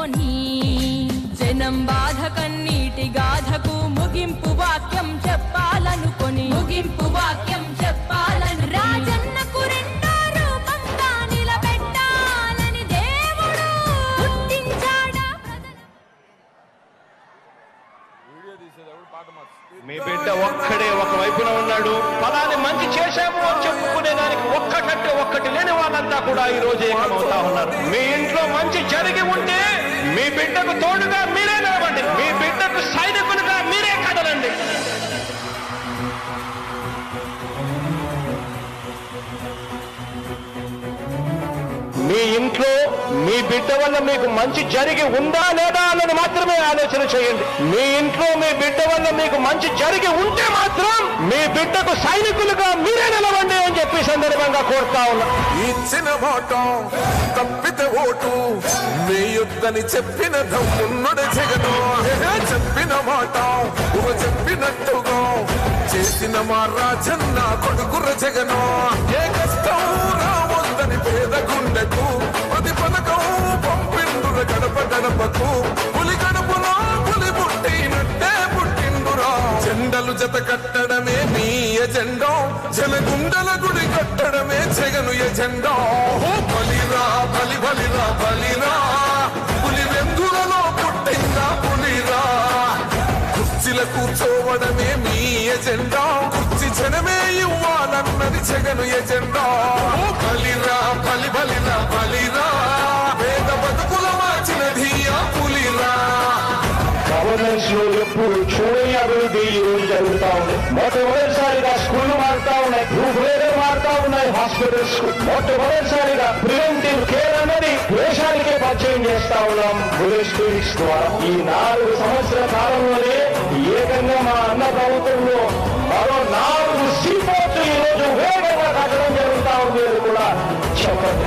తలుచుకొని జనం బాధ కన్నీటి గాథకు ముగింపు వాక్యం చెప్పాలనుకొని రాజన్నకు రెండో రూపంగా నిలబెట్టాలని దేవుడు గుర్తించాడా. మీ బిడ్డ ఒక్కడే ఒక వైపున ఉన్నాడు. ఫలాన్ని మంచి చేశాము అని చెప్పుకునే దానికి ఒక్కటి లేని వాళ్ళంతా కూడా ఈ రోజు ఏకమవుతా ఉన్నారు. మీ ఇంట్లో మంచి జరిగి ఉంటే మీ బిడ్డకు తోడుగా మీరే నిలవండి. మీ బిడ్డకు సైనికులుగా మీరే కదలండి. మీ ఇంట్లో మీ బిడ్డ వల్ల మీకు మంచి జరిగి ఉందా లేదా అన్నది మాత్రమే ఆలోచన చేయండి. మీ ఇంట్లో మీ బిడ్డ వల్ల మీకు మంచి జరిగి ఉంటే మాత్రం మీ బిడ్డకు సైనికులుగా మీరే నిలవండి అని చెప్పి సందర్భంగా కోరుతా ఉన్నా. ఇచ్చిన మాట తప్పితే ఓటు వేయొద్దని చెప్పిన దమ్మున్నడు జగను. చెప్పిన మాట చెప్పినట్టుగా చేసిన మా రాజన్న కొడుకుర జగను. ఏ కష్టం రావద్దని పేద గుండెకు ప్రతి పథకం పంపిండుర గడప గడపకు. పులి గడపలో పులి పుట్టినట్టే పుట్టిండురా. జెండలు జత కట్టడమే మీ ఎజెండా, జనగుండల గుడి కట్టడమే జగను ఎజెండా. బలిరా బలిరా బలిరా పులి వెందులలో పుట్టిందా పులిరా. కుర్చీల కూర్చోవడమే మీ ఎజెండా, కుర్చీ జనమే ఇవ్వాలన్నది జగను ఎజెండా. బలిరా బలిరా బలిరా పేద బతుకుల మార్చినది ఆ పులిరా. గవర్నెన్స్ లో ఎప్పుడు చూడని అభివృద్ధి ఈ రోజు జరుగుతా ఉంది. మొట్టమొదటిసారిగా స్కూళ్లు మారుతా ఉన్నాయి, రూపురేఖలు మారుతా ఉన్నాయి. హాస్పిటల్స్ మొట్టమొదటిసారిగా ప్రివెంటివ్ కేర్ అన్నది దేశానికే పరిచయం చేస్తా ఉన్నాం బుల్లెట్ క్లినిక్స్ ద్వారా. ఈ 4 సంవత్సరాల కాలంలోనే ఏకంగా మా అన్న ప్రభుత్వంలో మరో 4 సీపోర్ట్లు ఈ రోజు వేగంగా కట్టడం జరుగుతా ఉంది అని కూడా చెప్పండి.